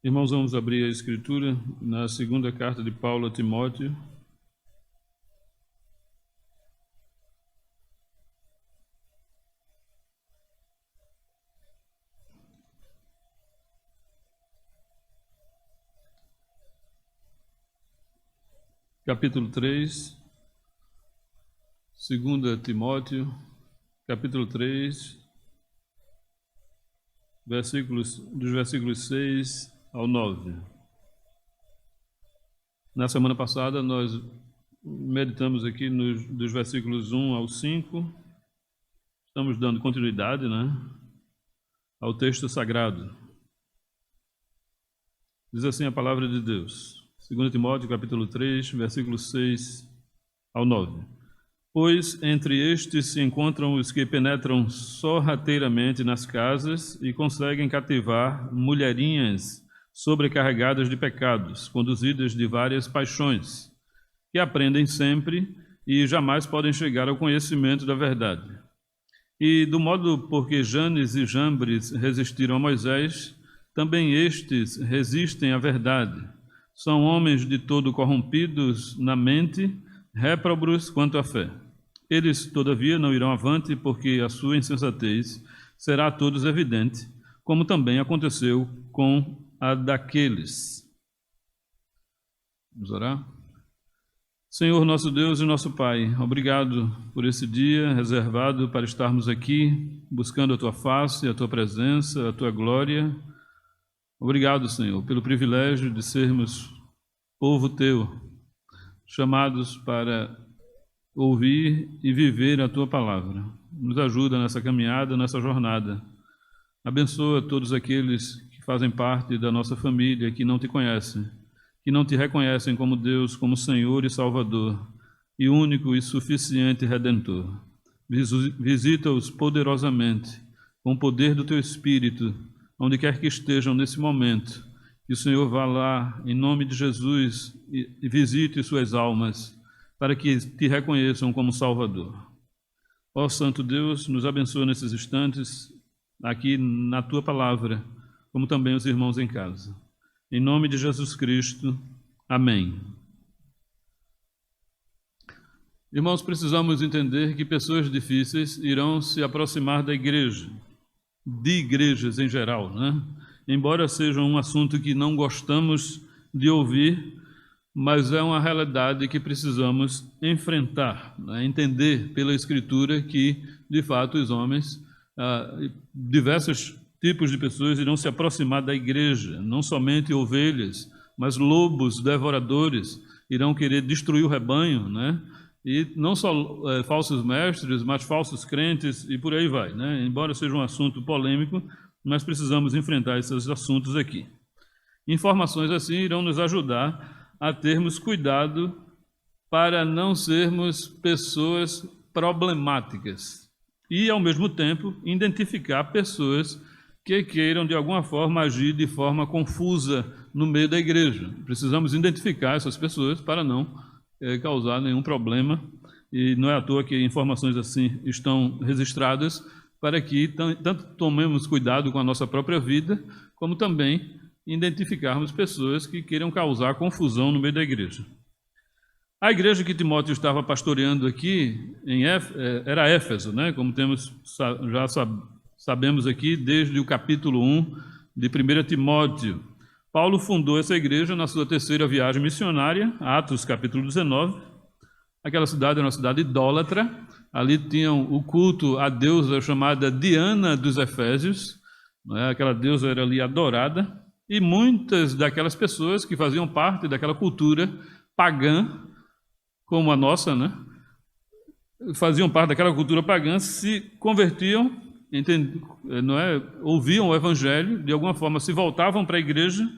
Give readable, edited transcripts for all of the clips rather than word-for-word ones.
Irmãos, vamos abrir a Escritura na segunda carta de Paulo a Timóteo. Capítulo 3, 2 Timóteo, capítulo 3, dos versículos 6 ao 9. Na semana passada nós meditamos aqui dos versículos 1 ao 5, estamos dando continuidade, ao texto sagrado. Diz assim a palavra de Deus, 2 Timóteo capítulo 3, versículos 6 ao 9. Pois entre estes se encontram os que penetram sorrateiramente nas casas e conseguem cativar mulherinhas sobrecarregadas de pecados, conduzidas de várias paixões, que aprendem sempre e jamais podem chegar ao conhecimento da verdade. E do modo porque Janes e Jambres resistiram a Moisés, também estes resistem à verdade. São homens de todo corrompidos na mente, réprobos quanto à fé. Eles, todavia, não irão avante, porque a sua insensatez será a todos evidente, como também aconteceu com a daqueles. Vamos orar? Senhor, nosso Deus e nosso Pai, obrigado por esse dia reservado para estarmos aqui, buscando a Tua face, a Tua presença, a Tua glória. Obrigado, Senhor, pelo privilégio de sermos povo Teu, chamados para ouvir e viver a Tua palavra. Nos ajuda nessa caminhada, nessa jornada. Abençoa todos aqueles que fazem parte da nossa família, que não Te conhecem, que não Te reconhecem como Deus, como Senhor e Salvador, e único e suficiente Redentor. Visita-os poderosamente, com o poder do Teu Espírito, onde quer que estejam nesse momento. Que o Senhor vá lá, em nome de Jesus, e visite suas almas, para que Te reconheçam como Salvador. Ó Santo Deus, nos abençoa nesses instantes, aqui na Tua palavra, como também os irmãos em casa. Em nome de Jesus Cristo, amém. Irmãos, precisamos entender que pessoas difíceis irão se aproximar da igreja, de igrejas em geral, Embora seja um assunto que não gostamos de ouvir, mas é uma realidade que precisamos enfrentar, entender pela Escritura que, de fato, os homens, diversos tipos de pessoas irão se aproximar da igreja, não somente ovelhas, mas lobos devoradores irão querer destruir o rebanho, E não só falsos mestres, mas falsos crentes e por aí vai, Embora seja um assunto polêmico, nós precisamos enfrentar esses assuntos aqui. Informações assim irão nos ajudar a termos cuidado para não sermos pessoas problemáticas e, ao mesmo tempo, identificar pessoas que queiram, de alguma forma, agir de forma confusa no meio da igreja. Precisamos identificar essas pessoas para não causar nenhum problema, e não é à toa que informações assim estão registradas, para que tanto tomemos cuidado com a nossa própria vida, como também identificarmos pessoas que queiram causar confusão no meio da igreja. A igreja que Timóteo estava pastoreando aqui era Éfeso, como sabemos aqui desde o capítulo 1 de 1 Timóteo. Paulo fundou essa igreja na sua terceira viagem missionária, Atos capítulo 19. Aquela cidade era uma cidade idólatra. Ali tinham o culto à deusa chamada Diana dos Efésios. Aquela deusa era ali adorada. E muitas daquelas pessoas que faziam parte daquela cultura pagã, como a nossa, faziam parte daquela cultura pagã, se convertiam, ouviam o evangelho, de alguma forma se voltavam para a igreja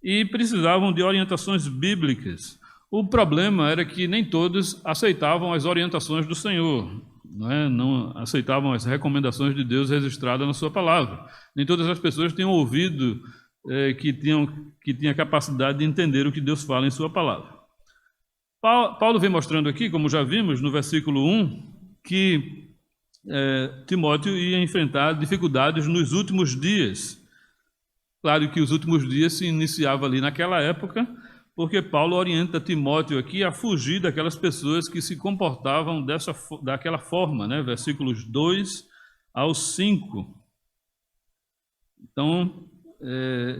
e precisavam de orientações bíblicas. O problema era que nem todos aceitavam as orientações do Senhor, não aceitavam as recomendações de Deus registradas na sua palavra. Nem todas as pessoas tinham ouvido que tinha capacidade de entender o que Deus fala em sua palavra. Paulo vem mostrando aqui, como já vimos no versículo 1, que Timóteo ia enfrentar dificuldades nos últimos dias. Claro que os últimos dias se iniciava ali naquela época, porque Paulo orienta Timóteo aqui a fugir daquelas pessoas que se comportavam daquela forma, né? Versículos 2 ao 5. Então,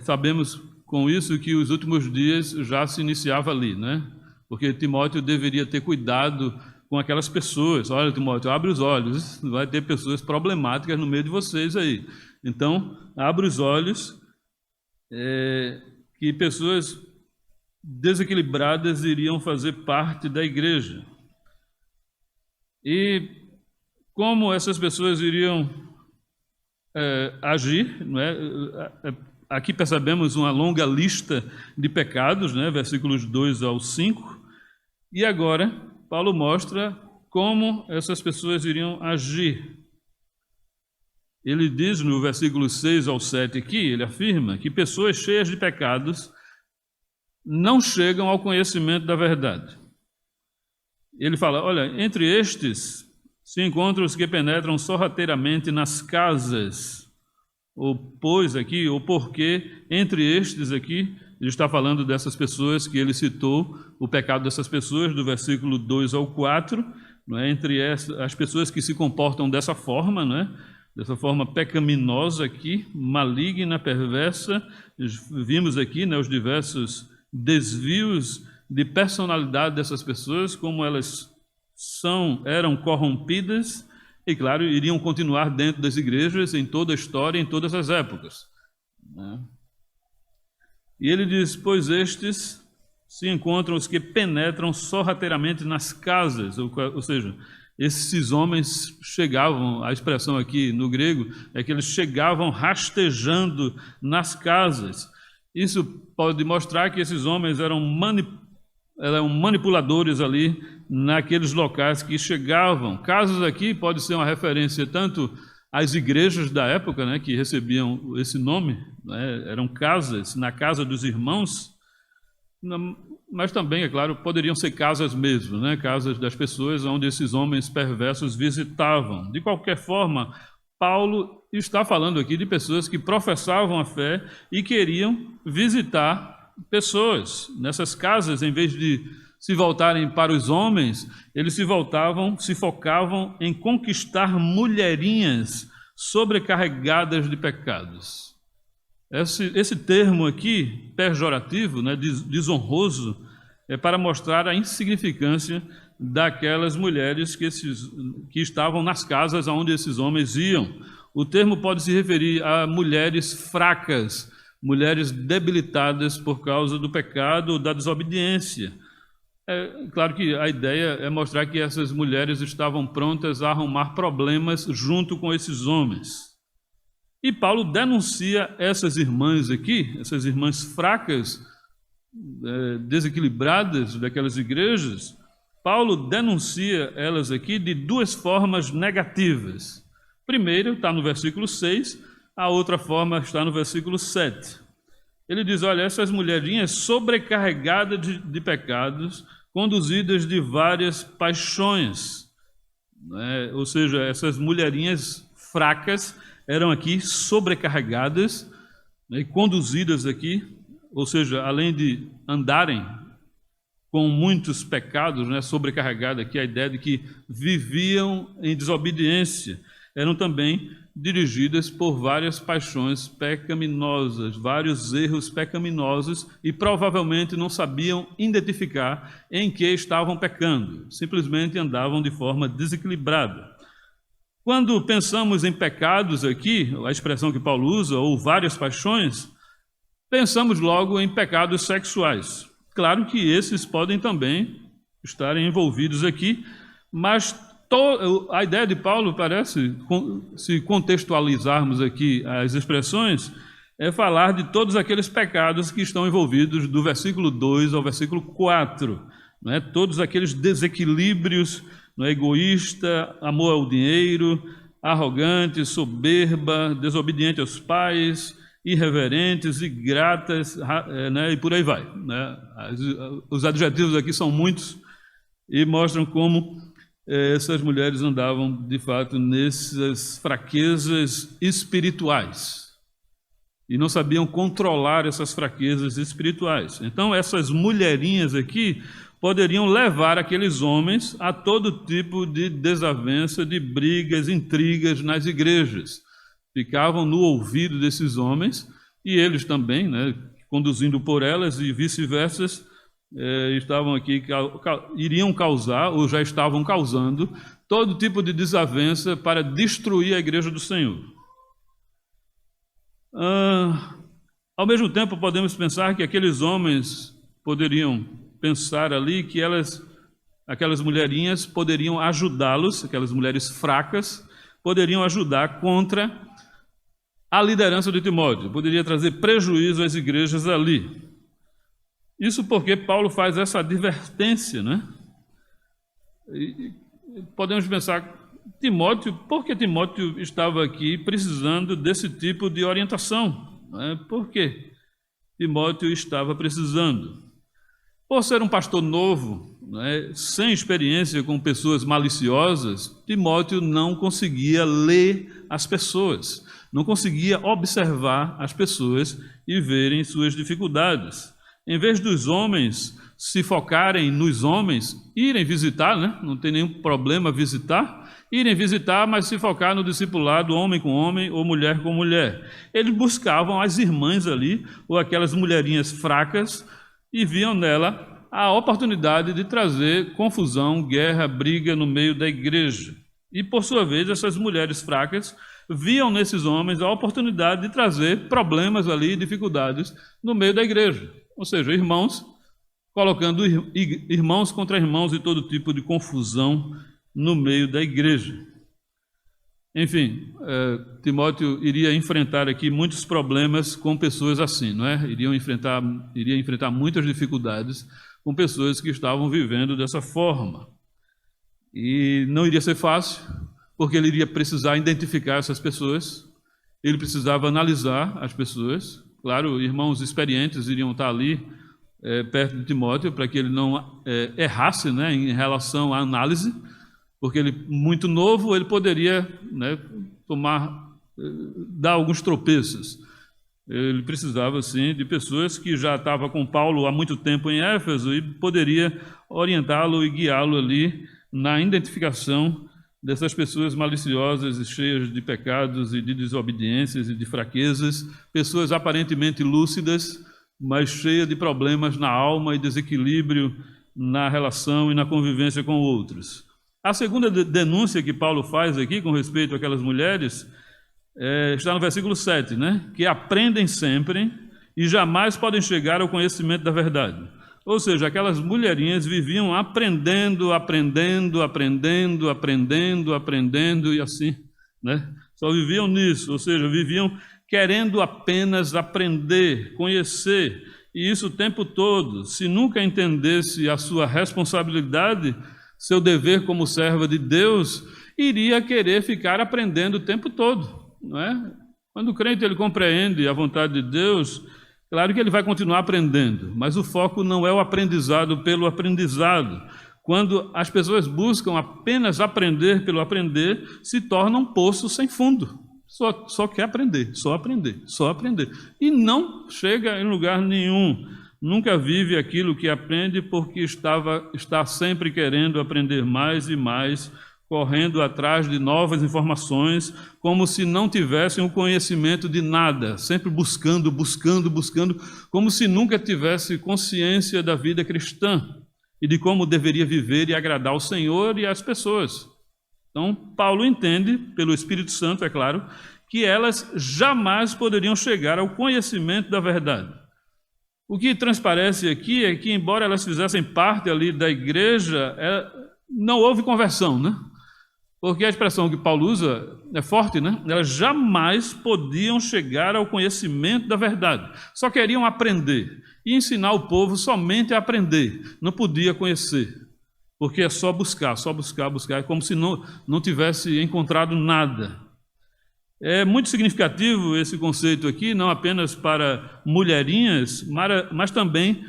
sabemos com isso que os últimos dias já se iniciava ali, né? Porque Timóteo deveria ter cuidado com aquelas pessoas. Olha, Timóteo, abre os olhos, vai ter pessoas problemáticas no meio de vocês aí. Então, abre os olhos, que pessoas desequilibradas iriam fazer parte da igreja. E como essas pessoas iriam agir, não é? Aqui percebemos uma longa lista de pecados, né? Versículos 2 ao 5, e agora Paulo mostra como essas pessoas iriam agir. Ele diz no versículo 6 ao 7 aqui, ele afirma que pessoas cheias de pecados não chegam ao conhecimento da verdade. Ele fala, olha, entre estes se encontram os que penetram sorrateiramente nas casas, ou pois aqui, ou porque, entre estes aqui, ele está falando dessas pessoas que ele citou, o pecado dessas pessoas, do versículo 2 ao 4, não é? Entre as pessoas que se comportam dessa forma, não é? Dessa forma pecaminosa aqui, maligna, perversa. Vimos aqui, né, os diversos desvios de personalidade dessas pessoas, como elas eram corrompidas e, claro, iriam continuar dentro das igrejas em toda a história, em todas as épocas, né? E ele diz, pois estes se encontram os que penetram sorrateiramente nas casas, ou seja, esses homens chegavam, a expressão aqui no grego é que eles chegavam rastejando nas casas. Isso pode mostrar que esses homens eram manipuladores ali naqueles locais que chegavam. Casas aqui pode ser uma referência tanto às igrejas da época, né, que recebiam esse nome, né, eram casas, na casa dos irmãos, mas também, é claro, poderiam ser casas mesmo, né, casas das pessoas onde esses homens perversos visitavam. De qualquer forma, Paulo está falando aqui de pessoas que professavam a fé e queriam visitar pessoas nessas casas. Em vez de se voltarem para os homens, eles se focavam em conquistar mulherinhas sobrecarregadas de pecados. Esse termo aqui, pejorativo, né, desonroso, é para mostrar a insignificância daquelas mulheres que estavam nas casas onde esses homens iam. O termo pode se referir a mulheres fracas, mulheres debilitadas por causa do pecado ou da desobediência. Claro que a ideia é mostrar que essas mulheres estavam prontas a arrumar problemas junto com esses homens. E Paulo denuncia essas irmãs aqui, essas irmãs fracas, desequilibradas daquelas igrejas. Paulo denuncia elas aqui de duas formas negativas. Primeiro está no versículo 6, a outra forma está no versículo 7. Ele diz, olha, essas mulherinhas sobrecarregadas de pecados, conduzidas de várias paixões, né? Ou seja, essas mulherinhas fracas eram aqui sobrecarregadas, né, e conduzidas aqui, ou seja, além de andarem com muitos pecados, né, sobrecarregada aqui a ideia de que viviam em desobediência, eram também dirigidas por várias paixões pecaminosas, vários erros pecaminosos, e provavelmente não sabiam identificar em que estavam pecando, simplesmente andavam de forma desequilibrada. Quando pensamos em pecados aqui, a expressão que Paulo usa, ou várias paixões, pensamos logo em pecados sexuais. Claro que esses podem também estarem envolvidos aqui, mas a ideia de Paulo parece, se contextualizarmos aqui as expressões, é falar de todos aqueles pecados que estão envolvidos do versículo 2 ao versículo 4, né? Todos aqueles desequilíbrios, né? Egoísta, amor ao dinheiro, arrogante, soberba, desobediente aos pais, irreverentes, ingratas, né? E por aí vai, né? Os adjetivos aqui são muitos e mostram como essas mulheres andavam, de fato, nessas fraquezas espirituais. e não sabiam controlar essas fraquezas espirituais. Então, essas mulherinhas aqui poderiam levar aqueles homens a todo tipo de desavença, de brigas, intrigas nas igrejas. Ficavam no ouvido desses homens, e eles também, né, conduzindo por elas e vice-versa, estavam aqui, iriam causar, ou já estavam causando, todo tipo de desavença para destruir a igreja do Senhor. Ao mesmo tempo, podemos pensar que aqueles homens poderiam pensar ali que aquelas mulherinhas poderiam ajudá-los, aquelas mulheres fracas, poderiam ajudar contra a liderança de Timóteo, poderia trazer prejuízo às igrejas ali. Isso porque Paulo faz essa advertência, né? E podemos pensar, Timóteo, por que Timóteo estava aqui precisando desse tipo de orientação? Por que Timóteo estava precisando? Por ser um pastor novo, sem experiência com pessoas maliciosas, Timóteo não conseguia ler as pessoas, não conseguia observar as pessoas e verem suas dificuldades. Em vez dos homens se focarem nos homens, irem visitar, né? Não tem nenhum problema visitar, irem visitar, mas se focar no discipulado, homem com homem ou mulher com mulher. Eles buscavam as irmãs ali, ou aquelas mulherinhas fracas, e viam nela a oportunidade de trazer confusão, guerra, briga no meio da igreja. E, por sua vez, essas mulheres fracas viam nesses homens a oportunidade de trazer problemas ali, dificuldades no meio da igreja. Ou seja, irmãos, colocando irmãos contra irmãos e todo tipo de confusão no meio da igreja. Enfim, Timóteo iria enfrentar aqui muitos problemas com pessoas assim, não é? Iria enfrentar muitas dificuldades com pessoas que estavam vivendo dessa forma. E não iria ser fácil, porque ele iria precisar identificar essas pessoas, ele precisava analisar as pessoas. Claro, irmãos experientes iriam estar ali perto de Timóteo para que ele não errasse, né, em relação à análise, porque ele, muito novo, ele poderia, né, dar alguns tropeços. Ele precisava, sim, de pessoas que já estavam com Paulo há muito tempo em Éfeso e poderia orientá-lo e guiá-lo ali na identificação dessas pessoas maliciosas e cheias de pecados e de desobediências e de fraquezas, pessoas aparentemente lúcidas, mas cheias de problemas na alma e desequilíbrio na relação e na convivência com outros. A segunda denúncia que Paulo faz aqui com respeito àquelas mulheres está no versículo 7, né? Que aprendem sempre e jamais podem chegar ao conhecimento da verdade. Ou seja, aquelas mulherinhas viviam aprendendo e assim, né? Só viviam nisso, ou seja, viviam querendo apenas aprender, conhecer, e isso o tempo todo. Se nunca entendesse a sua responsabilidade, seu dever como serva de Deus, iria querer ficar aprendendo o tempo todo, não é? Quando o crente ele compreende a vontade de Deus, claro que ele vai continuar aprendendo, mas o foco não é o aprendizado pelo aprendizado. Quando as pessoas buscam apenas aprender pelo aprender, se torna um poço sem fundo. Só quer aprender, só aprender. E não chega em lugar nenhum. Nunca vive aquilo que aprende porque está sempre querendo aprender mais e mais, correndo atrás de novas informações, como se não tivessem o conhecimento de nada, sempre buscando, como se nunca tivesse consciência da vida cristã e de como deveria viver e agradar ao Senhor e às pessoas. Então, Paulo entende, pelo Espírito Santo, é claro, que elas jamais poderiam chegar ao conhecimento da verdade. O que transparece aqui é que, embora elas fizessem parte ali da igreja, não houve conversão, né? Porque a expressão que Paulo usa é forte, né? Elas jamais podiam chegar ao conhecimento da verdade. Só queriam aprender e ensinar o povo somente a aprender. Não podia conhecer, porque é só buscar. É como se não tivesse encontrado nada. É muito significativo esse conceito aqui, não apenas para mulherinhas, mas também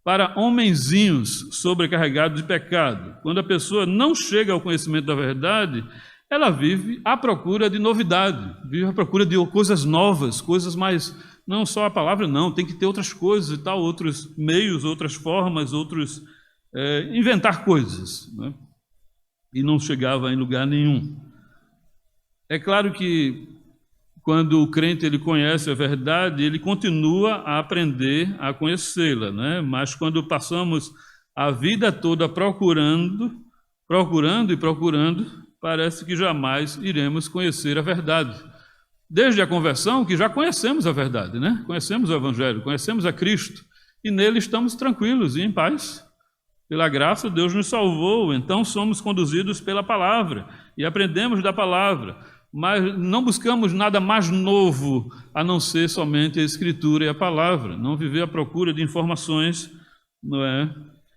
para homenzinhos sobrecarregados de pecado. Quando a pessoa não chega ao conhecimento da verdade, ela vive à procura de novidade, vive à procura de coisas novas, coisas mais não só a palavra, não, tem que ter outras coisas e tal, outros meios, outras formas, inventar coisas, né? E não chegava em lugar nenhum. É claro que quando o crente ele conhece a verdade, ele continua a aprender a conhecê-la, né? Mas quando passamos a vida toda procurando, parece que jamais iremos conhecer a verdade. Desde a conversão, que já conhecemos a verdade, né? Conhecemos o Evangelho, conhecemos a Cristo, e nele estamos tranquilos e em paz. Pela graça, Deus nos salvou, então somos conduzidos pela palavra e aprendemos da palavra, mas não buscamos nada mais novo a não ser somente a Escritura e a palavra, não viver à procura de informações, não é,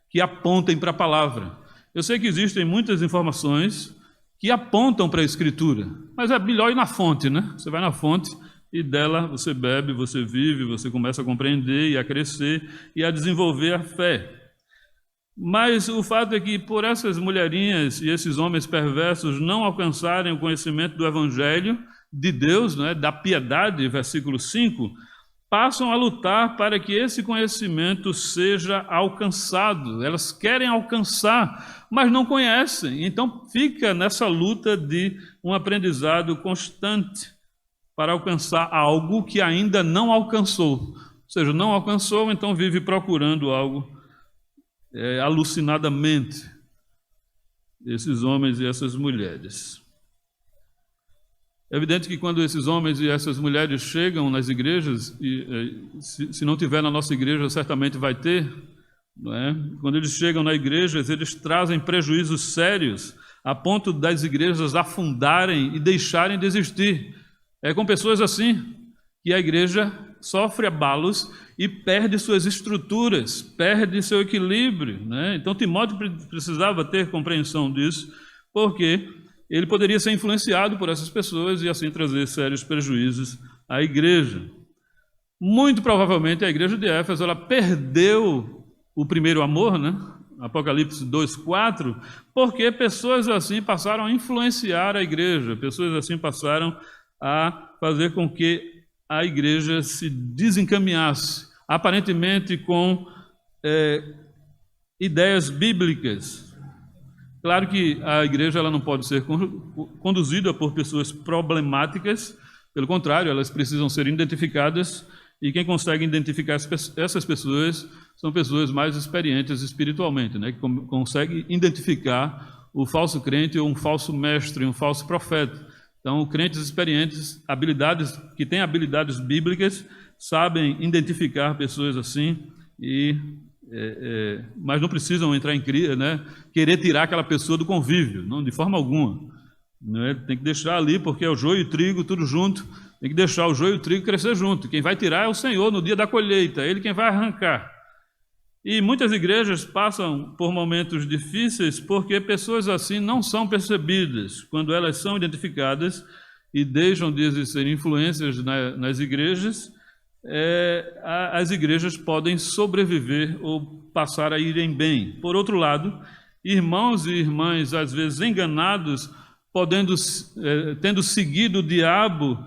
que apontem para a palavra. Eu sei que existem muitas informações que apontam para a Escritura, mas é melhor ir na fonte, né? Você vai na fonte e dela você bebe, você vive, você começa a compreender e a crescer e a desenvolver a fé. Mas o fato é que por essas mulherinhas e esses homens perversos não alcançarem o conhecimento do Evangelho de Deus, né, da piedade, versículo 5, passam a lutar para que esse conhecimento seja alcançado. Elas querem alcançar, mas não conhecem. Então fica nessa luta de um aprendizado constante para alcançar algo que ainda não alcançou. Ou seja, não alcançou, então vive procurando algo alucinadamente, esses homens e essas mulheres. É evidente que quando esses homens e essas mulheres chegam nas igrejas, e se não tiver na nossa igreja, certamente vai ter, não é? Quando eles chegam na igreja, eles trazem prejuízos sérios, a ponto das igrejas afundarem e deixarem de existir. É com pessoas assim que a igreja sofre abalos e perde suas estruturas, perde seu equilíbrio, né? Então Timóteo precisava ter compreensão disso, porque ele poderia ser influenciado por essas pessoas e assim trazer sérios prejuízos à igreja. Muito provavelmente a igreja de Éfeso ela perdeu o primeiro amor, né? Apocalipse 2:4, porque pessoas assim passaram a influenciar a igreja, pessoas assim passaram a fazer com que a igreja se desencaminhasse, aparentemente com ideias bíblicas. Claro que a igreja ela não pode ser conduzida por pessoas problemáticas, pelo contrário, elas precisam ser identificadas, e quem consegue identificar essas pessoas são pessoas mais experientes espiritualmente, né? Que conseguem identificar o falso crente ou um falso mestre, um falso profeta. Então, crentes experientes, que têm habilidades bíblicas, sabem identificar pessoas assim, mas não precisam entrar em crise, né? Querer tirar aquela pessoa do convívio, não, de forma alguma. Né? Tem que deixar ali, porque é o joio e o trigo, tudo junto. Tem que deixar o joio e o trigo crescer junto. Quem vai tirar é o Senhor no dia da colheita, é Ele quem vai arrancar. E muitas igrejas passam por momentos difíceis porque pessoas assim não são percebidas. Quando elas são identificadas e deixam de existir influências nas igrejas, as igrejas podem sobreviver ou passar a irem bem. Por outro lado, irmãos e irmãs, às vezes enganados, tendo seguido o diabo,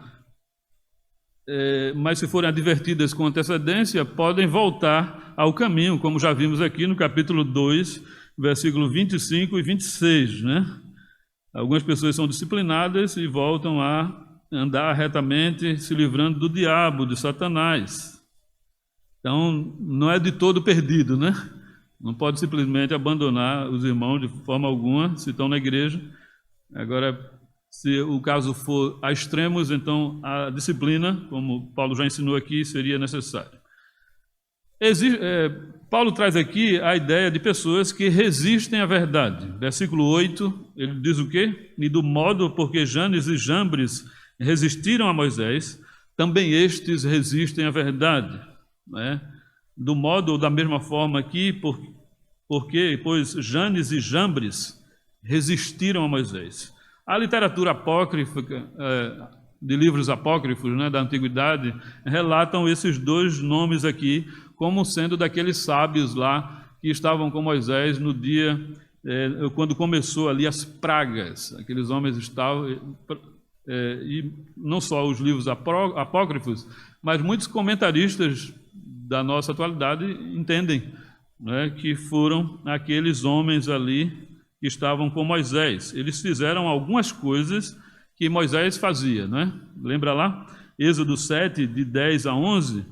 mas se forem advertidas com antecedência, podem voltar ao caminho, como já vimos aqui no capítulo 2, versículo 25 e 26, né? Algumas pessoas são disciplinadas e voltam a andar retamente, se livrando do diabo, de Satanás. Então, não é de todo perdido, né? Não pode simplesmente abandonar os irmãos de forma alguma, se estão na igreja. Agora, se o caso for a extremos, então a disciplina, como Paulo já ensinou aqui, seria necessária. Paulo traz aqui a ideia de pessoas que resistem à verdade. Versículo 8, ele diz o quê? E do modo porque Janes e Jambres resistiram a Moisés, também estes resistem à verdade. Né? Do modo ou da mesma forma aqui, porque pois Janes e Jambres resistiram a Moisés. A literatura apócrifa, de livros apócrifos, né, da antiguidade, relatam esses dois nomes aqui como sendo daqueles sábios lá que estavam com Moisés no dia, quando começou ali as pragas. Aqueles homens estavam e não só os livros apócrifos, mas muitos comentaristas da nossa atualidade entendem, né, que foram aqueles homens ali que estavam com Moisés. Eles fizeram algumas coisas que Moisés fazia, né? Lembra lá? Êxodo 7, de 10 a 11,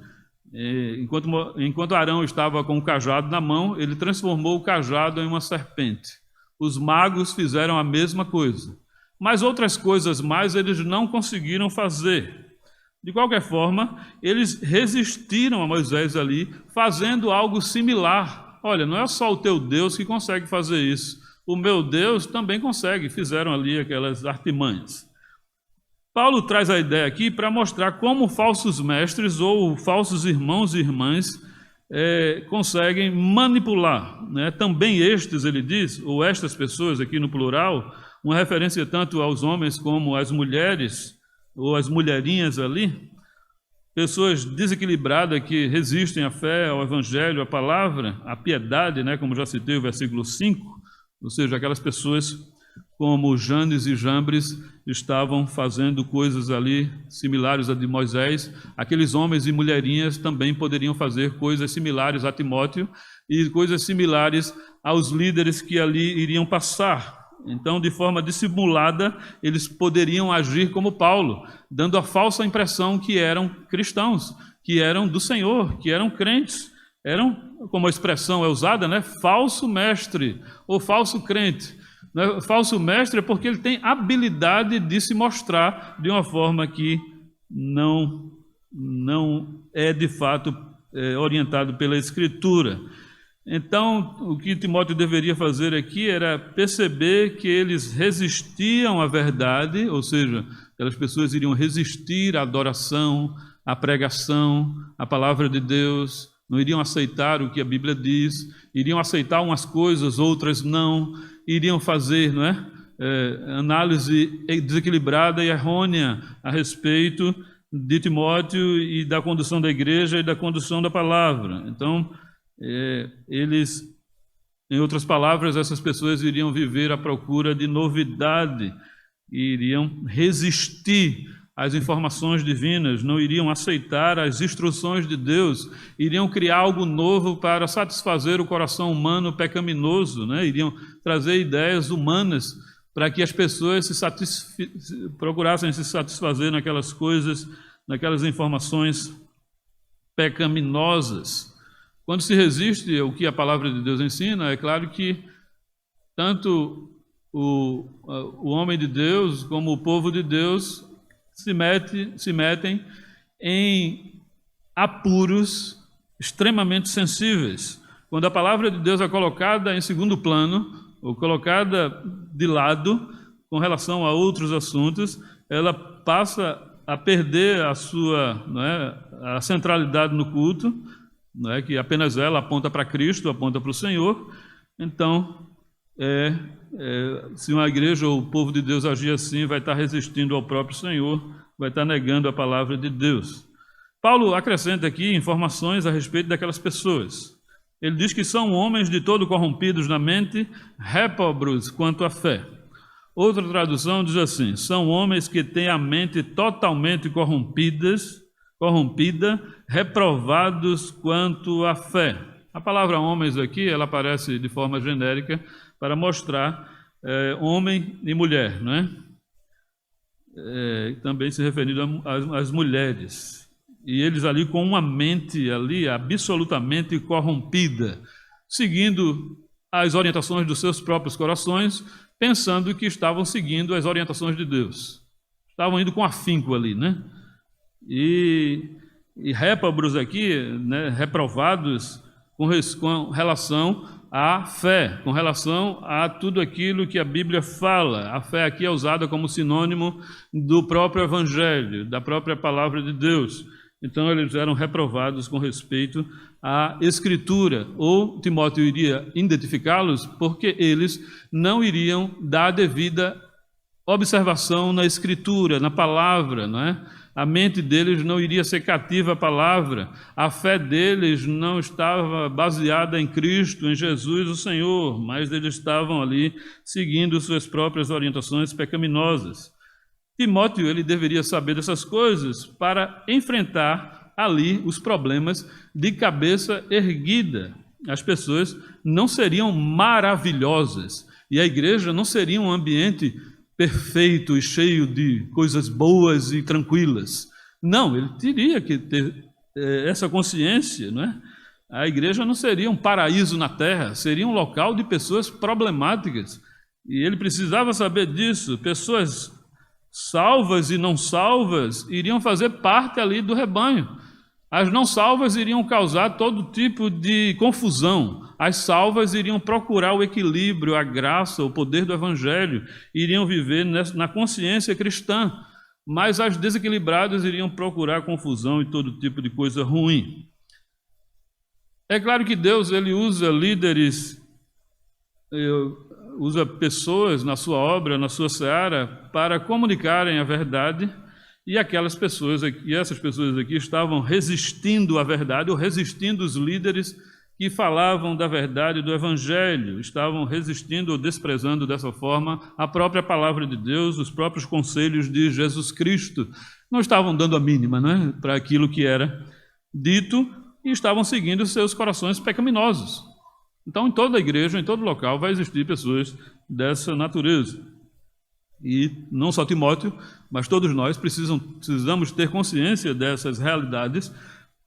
enquanto Arão estava com o cajado na mão, ele transformou o cajado em uma serpente. Os magos fizeram a mesma coisa, mas outras coisas mais eles não conseguiram fazer. De qualquer forma, eles resistiram a Moisés ali, fazendo algo similar. Olha, não é só o teu Deus que consegue fazer isso, o meu Deus também consegue. Fizeram ali aquelas artimanhas. Paulo traz a ideia aqui para mostrar como falsos mestres ou falsos irmãos e irmãs conseguem manipular, né? Também estes, ele diz, ou estas pessoas aqui no plural, uma referência tanto aos homens como às mulheres, ou as mulherinhas ali, pessoas desequilibradas que resistem à fé, ao evangelho, à palavra, à piedade, né, como já citei o versículo 5, ou seja, aquelas pessoas como Janes e Jambres estavam fazendo coisas ali similares a de Moisés. Aqueles homens e mulherinhas também poderiam fazer coisas similares a Timóteo e coisas similares aos líderes que ali iriam passar. Então, de forma dissimulada, eles poderiam agir como Paulo, dando a falsa impressão que eram cristãos, que eram do Senhor, que eram crentes. Eram, como a expressão é usada, né? Falso mestre ou falso crente. Falso mestre é porque ele tem habilidade de se mostrar de uma forma que não é de fato orientado pela Escritura. Então, o que Timóteo deveria fazer aqui era perceber que eles resistiam à verdade, ou seja, aquelas pessoas iriam resistir à adoração, à pregação, à palavra de Deus, não iriam aceitar o que a Bíblia diz, iriam aceitar umas coisas, outras não, iriam fazer, não é? Análise desequilibrada e errônea a respeito de Timóteo e da condução da igreja e da condução da palavra. Então, eles, em outras palavras, essas pessoas iriam viver à procura de novidade, iriam resistir às informações divinas, não iriam aceitar as instruções de Deus, iriam criar algo novo para satisfazer o coração humano pecaminoso, né? Iriam trazer ideias humanas para que as pessoas procurassem se satisfazer naquelas coisas, naquelas informações pecaminosas. Quando se resiste ao que a palavra de Deus ensina, é claro que tanto o homem de Deus como o povo de Deus se metem em apuros extremamente sensíveis. Quando a palavra de Deus é colocada em segundo plano, ou colocada de lado com relação a outros assuntos, ela passa a perder a sua, a centralidade no culto, que apenas ela aponta para Cristo, aponta para o Senhor. Então, se uma igreja ou o povo de Deus agir assim, vai estar resistindo ao próprio Senhor, vai estar negando a palavra de Deus. Paulo acrescenta aqui informações a respeito daquelas pessoas. Ele diz que são homens de todo corrompidos na mente, réprobos quanto à fé. Outra tradução diz assim: são homens que têm a mente totalmente corrompida, reprovados quanto à fé. A palavra homens aqui, ela aparece de forma genérica para mostrar homem e mulher, não é? Também se referindo às mulheres. E eles ali com uma mente ali absolutamente corrompida, seguindo as orientações dos seus próprios corações, pensando que estavam seguindo as orientações de Deus. Estavam indo com afinco ali, né? E réprobos aqui, né, reprovados com relação à fé, com relação a tudo aquilo que a Bíblia fala. A fé aqui é usada como sinônimo do próprio Evangelho, da própria palavra de Deus. Então, eles eram reprovados com respeito à Escritura, ou Timóteo iria identificá-los porque eles não iriam dar a devida observação na Escritura, na palavra, não é? A mente deles não iria ser cativa à palavra, a fé deles não estava baseada em Cristo, em Jesus o Senhor, mas eles estavam ali seguindo suas próprias orientações pecaminosas. Timóteo, ele deveria saber dessas coisas para enfrentar ali os problemas de cabeça erguida. As pessoas não seriam maravilhosas e a igreja não seria um ambiente perfeito e cheio de coisas boas e tranquilas. Não, ele teria que ter essa consciência, não é? A igreja não seria um paraíso na terra, seria um local de pessoas problemáticas. E ele precisava saber disso. Pessoas salvas e não salvas iriam fazer parte ali do rebanho. As não salvas iriam causar todo tipo de confusão. As salvas iriam procurar o equilíbrio, a graça, o poder do evangelho, iriam viver na consciência cristã. Mas as desequilibradas iriam procurar confusão e todo tipo de coisa ruim. É claro que Deus, ele usa líderes, usa pessoas na sua obra, na sua seara, para comunicarem a verdade, e aquelas pessoas aqui, essas pessoas aqui estavam resistindo à verdade, ou resistindo os líderes que falavam da verdade do evangelho, estavam resistindo ou desprezando dessa forma a própria palavra de Deus, os próprios conselhos de Jesus Cristo. Não estavam dando a mínima, né, para aquilo que era dito, e estavam seguindo seus corações pecaminosos. Então, em toda a igreja, em todo local, vai existir pessoas dessa natureza. E não só Timóteo, mas todos nós precisamos ter consciência dessas realidades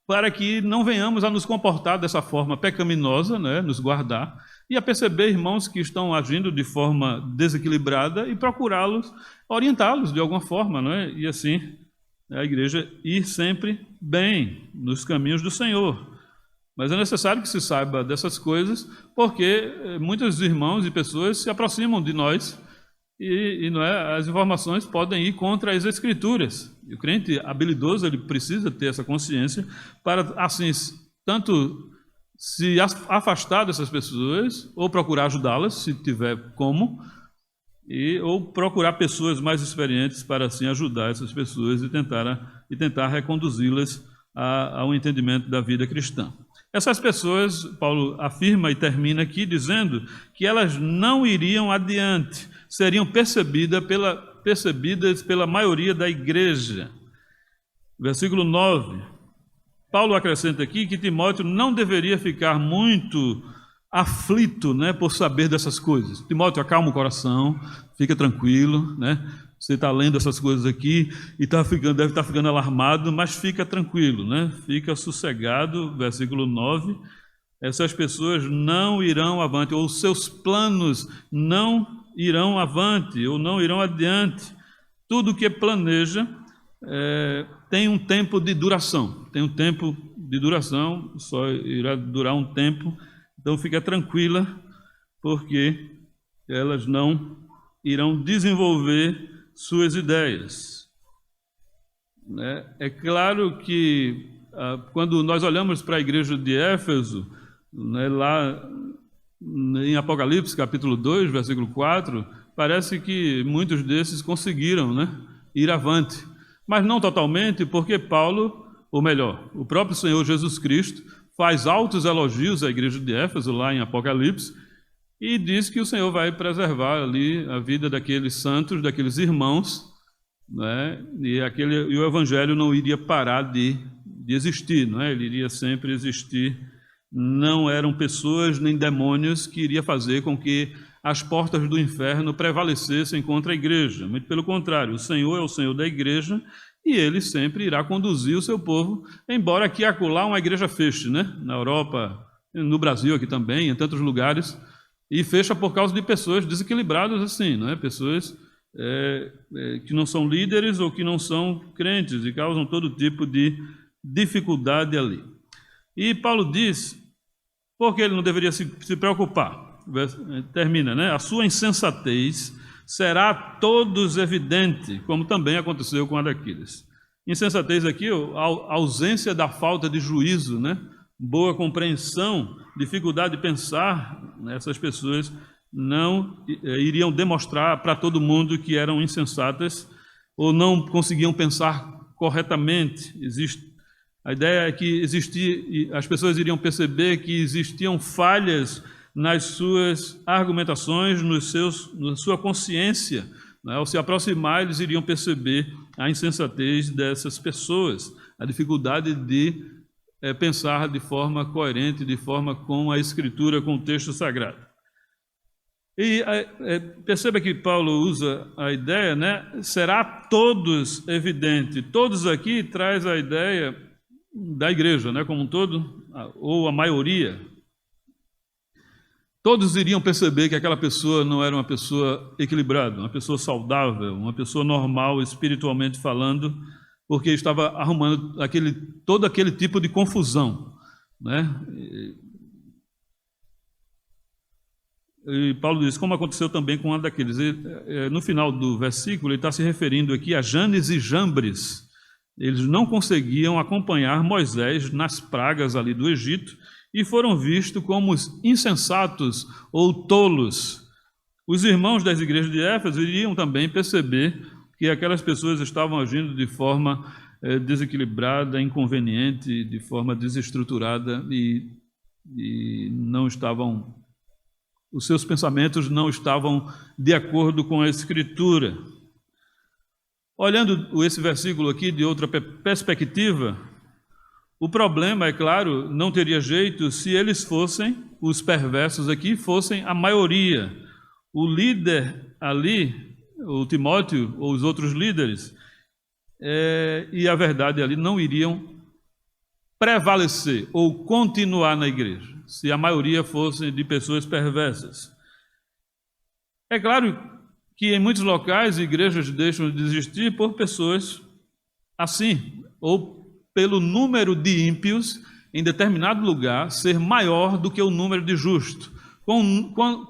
para que não venhamos a nos comportar dessa forma pecaminosa, né, nos guardar, e a perceber irmãos que estão agindo de forma desequilibrada e procurá-los, orientá-los de alguma forma, né, e assim a igreja ir sempre bem nos caminhos do Senhor. Mas é necessário que se saiba dessas coisas, porque muitos irmãos e pessoas se aproximam de nós e não é, as informações podem ir contra as Escrituras. E o crente habilidoso, ele precisa ter essa consciência para, assim, tanto se afastar dessas pessoas, ou procurar ajudá-las, se tiver como, ou procurar pessoas mais experientes para, assim, ajudar essas pessoas e tentar reconduzi-las ao entendimento da vida cristã. Essas pessoas, Paulo afirma e termina aqui dizendo que elas não iriam adiante, seriam percebidas pela maioria da igreja. Versículo 9. Paulo acrescenta aqui que Timóteo não deveria ficar muito aflito, né, por saber dessas coisas. Timóteo, acalma o coração, fica tranquilo, né? Você está lendo essas coisas aqui e deve estar ficando alarmado, mas fica tranquilo, né? Fica sossegado, versículo 9. Essas pessoas não irão avante, ou seus planos não irão avante, ou não irão adiante. Tudo que planeja tem um tempo de duração. Tem um tempo de duração, só irá durar um tempo. Então fica tranquila, porque elas não irão desenvolver suas ideias. É claro que quando nós olhamos para a igreja de Éfeso, né, lá em Apocalipse, capítulo 2, versículo 4, parece que muitos desses conseguiram, né, ir avante. Mas não totalmente, porque Paulo, ou melhor, o próprio Senhor Jesus Cristo, faz altos elogios à igreja de Éfeso, lá em Apocalipse, e diz que o Senhor vai preservar ali a vida daqueles santos, daqueles irmãos, né? E o evangelho não iria parar de existir, não é? Ele iria sempre existir. Não eram pessoas nem demônios que iria fazer com que as portas do inferno prevalecessem contra a igreja. Muito pelo contrário, o Senhor é o Senhor da igreja e ele sempre irá conduzir o seu povo, embora aqui e acolá uma igreja feche, né? Na Europa, no Brasil aqui também, em tantos lugares. E fecha por causa de pessoas desequilibradas assim, não é? Pessoas que não são líderes ou que não são crentes e causam todo tipo de dificuldade ali. E Paulo diz, porque ele não deveria se preocupar, termina, né? A sua insensatez será a todos evidente, como também aconteceu com a daqueles. Insensatez aqui, a ausência da falta de juízo, né? Boa compreensão, dificuldade de pensar, essas pessoas não iriam demonstrar para todo mundo que eram insensatas ou não conseguiam pensar corretamente. A ideia é que as pessoas iriam perceber que existiam falhas nas suas argumentações, na sua consciência, né? Ao se aproximar, eles iriam perceber a insensatez dessas pessoas, a dificuldade de pensar de forma coerente, de forma com a Escritura, com o texto sagrado. E perceba que Paulo usa a ideia, né? Será todos evidente. Todos aqui traz a ideia da igreja, né? Como um todo, ou a maioria. Todos iriam perceber que aquela pessoa não era uma pessoa equilibrada, uma pessoa saudável, uma pessoa normal, espiritualmente falando, porque estava arrumando todo aquele tipo de confusão, né? E Paulo diz, como aconteceu também com uma daqueles. No final do versículo, ele está se referindo aqui a Janes e Jambres. Eles não conseguiam acompanhar Moisés nas pragas ali do Egito e foram vistos como insensatos ou tolos. Os irmãos das igrejas de Éfeso iriam também perceber que aquelas pessoas estavam agindo de forma desequilibrada, inconveniente, de forma desestruturada e não estavam... Os seus pensamentos não estavam de acordo com a Escritura. Olhando esse versículo aqui de outra perspectiva, o problema, é claro, não teria jeito se eles fossem, os perversos aqui, fossem a maioria. O líder ali, o Timóteo ou os outros líderes, e a verdade ali não iriam prevalecer ou continuar na igreja, se a maioria fosse de pessoas perversas. É claro que em muitos locais igrejas deixam de existir por pessoas assim, ou pelo número de ímpios em determinado lugar ser maior do que o número de justos.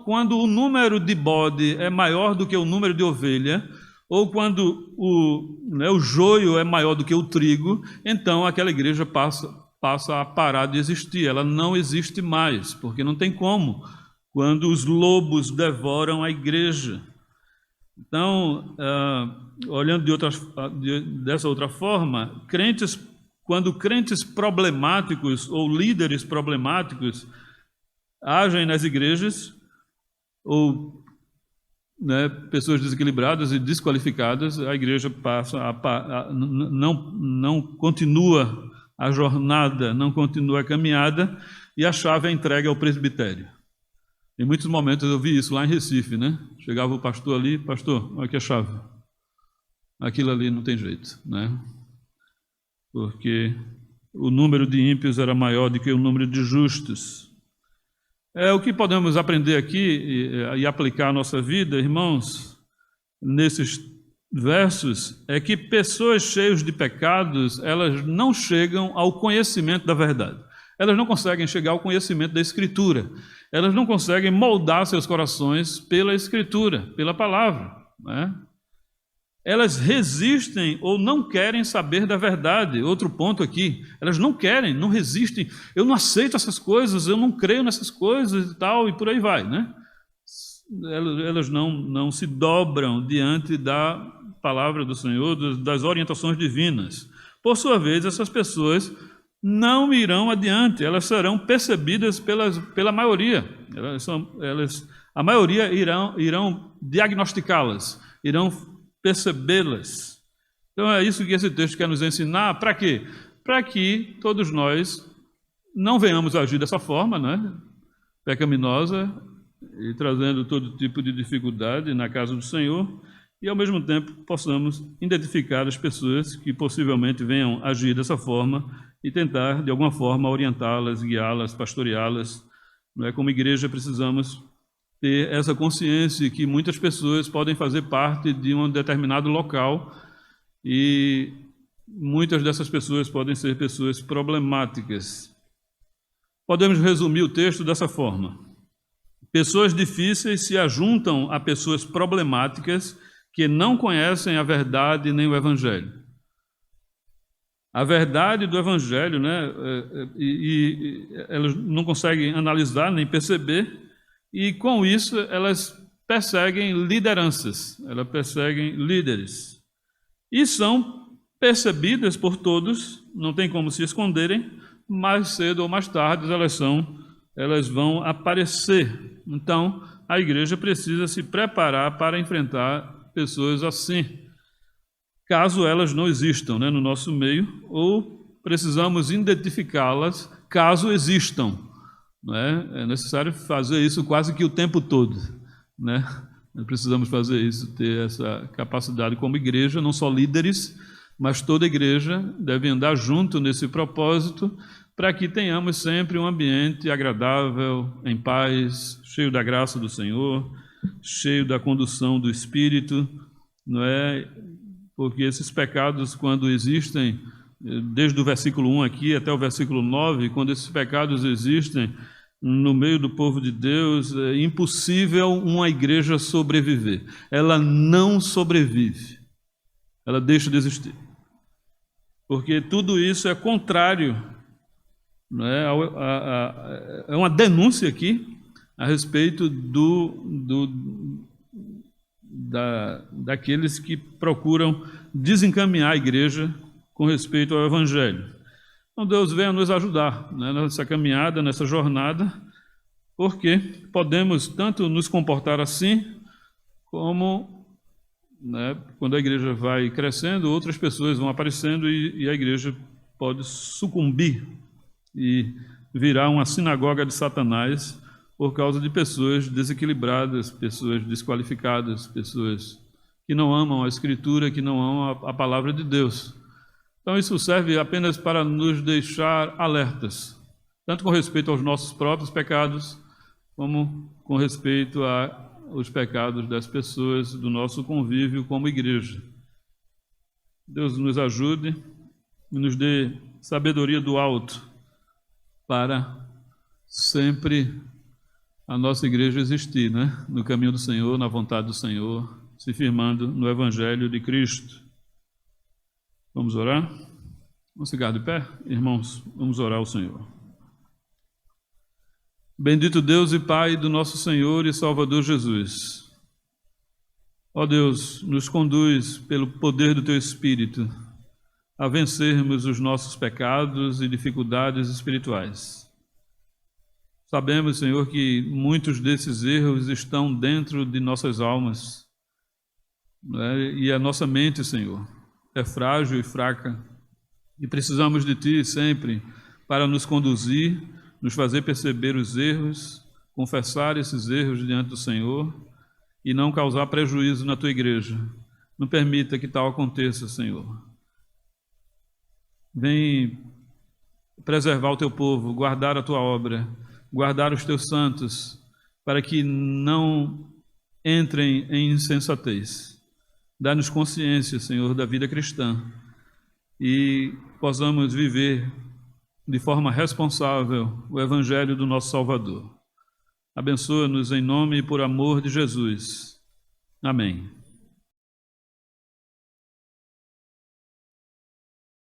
Quando o número de bode é maior do que o número de ovelha, ou quando o joio é maior do que o trigo, então aquela igreja passa a parar de existir, ela não existe mais, porque não tem como, quando os lobos devoram a igreja. Então, olhando dessa outra forma, quando crentes problemáticos ou líderes problemáticos agem nas igrejas, ou pessoas desequilibradas e desqualificadas, a igreja não continua a jornada, não continua a caminhada, e a chave é entregue ao presbitério. Em muitos momentos eu vi isso lá em Recife, né? Chegava o pastor ali, pastor, olha aqui a chave. Aquilo ali não tem jeito, né? Porque o número de ímpios era maior do que o número de justos. O que podemos aprender aqui e aplicar à nossa vida, irmãos, nesses versos, é que pessoas cheias de pecados, elas não chegam ao conhecimento da verdade. Elas não conseguem chegar ao conhecimento da Escritura. Elas não conseguem moldar seus corações pela Escritura, pela palavra, né? Elas resistem ou não querem saber da verdade. Outro ponto aqui, elas não querem, não resistem. Eu não aceito essas coisas, eu não creio nessas coisas e tal, e por aí vai, né? Elas não se dobram diante da palavra do Senhor, das orientações divinas. Por sua vez, essas pessoas não irão adiante, elas serão percebidas pela maioria. A maioria irão diagnosticá-las, irão percebê-las. Então é isso que esse texto quer nos ensinar. Para quê? Para que todos nós não venhamos a agir dessa forma, né? Pecaminosa, e trazendo todo tipo de dificuldade na casa do Senhor, e ao mesmo tempo possamos identificar as pessoas que possivelmente venham agir dessa forma e tentar de alguma forma orientá-las, guiá-las, pastoreá-las. Como igreja precisamos ter essa consciência que muitas pessoas podem fazer parte de um determinado local e muitas dessas pessoas podem ser pessoas problemáticas. Podemos resumir o texto dessa forma: pessoas difíceis se ajuntam a pessoas problemáticas que não conhecem a verdade nem o Evangelho. A verdade do Evangelho, né? E elas não conseguem analisar nem perceber, e com isso elas perseguem lideranças, elas perseguem líderes. E são percebidas por todos, não tem como se esconderem, mais cedo ou mais tarde elas vão aparecer. Então, a igreja precisa se preparar para enfrentar pessoas assim, caso elas não existam, né, no nosso meio, ou precisamos identificá-las caso existam. Não é? É necessário fazer isso quase que o tempo todo, né? Nós precisamos fazer isso, ter essa capacidade como igreja, não só líderes, mas toda igreja deve andar junto nesse propósito, para que tenhamos sempre um ambiente agradável, em paz, cheio da graça do Senhor, cheio da condução do Espírito, não é? Porque esses pecados, quando existem, desde o versículo 1 aqui até o versículo 9, quando esses pecados existem no meio do povo de Deus, é impossível uma igreja sobreviver. Ela não sobrevive, ela deixa de existir. Porque tudo isso é contrário, né? É uma denúncia aqui a respeito daqueles que procuram desencaminhar a igreja com respeito ao Evangelho. Então Deus venha nos ajudar, né, nessa caminhada, nessa jornada, porque podemos tanto nos comportar assim, como, né, quando a igreja vai crescendo, outras pessoas vão aparecendo e a igreja pode sucumbir e virar uma sinagoga de Satanás por causa de pessoas desequilibradas, pessoas desqualificadas, pessoas que não amam a Escritura, que não amam a palavra de Deus. Então isso serve apenas para nos deixar alertas, tanto com respeito aos nossos próprios pecados, como com respeito aos pecados das pessoas do nosso convívio como igreja. Deus nos ajude e nos dê sabedoria do alto para sempre a nonossa igreja existir, né? No caminho do Senhor, na vontade do Senhor, se firmando no Evangelho de Cristo. Vamos orar? Vamos ficar de pé? Irmãos, vamos orar ao Senhor. Bendito Deus e Pai do nosso Senhor e Salvador Jesus. Ó Deus, nos conduz pelo poder do Teu Espírito a vencermos os nossos pecados e dificuldades espirituais. Sabemos, Senhor, que muitos desses erros estão dentro de nossas almas, né? E a nossa mente, Senhor, é frágil e fraca, e precisamos de Ti sempre para nos conduzir, nos fazer perceber os erros, confessar esses erros diante do Senhor e não causar prejuízo na Tua igreja. Não permita que tal aconteça, Senhor. Vem preservar o Teu povo, guardar a Tua obra, guardar os Teus santos, para que não entrem em insensatez. Dá-nos consciência, Senhor, da vida cristã e possamos viver de forma responsável o Evangelho do nosso Salvador. Abençoa-nos em nome e por amor de Jesus. Amém.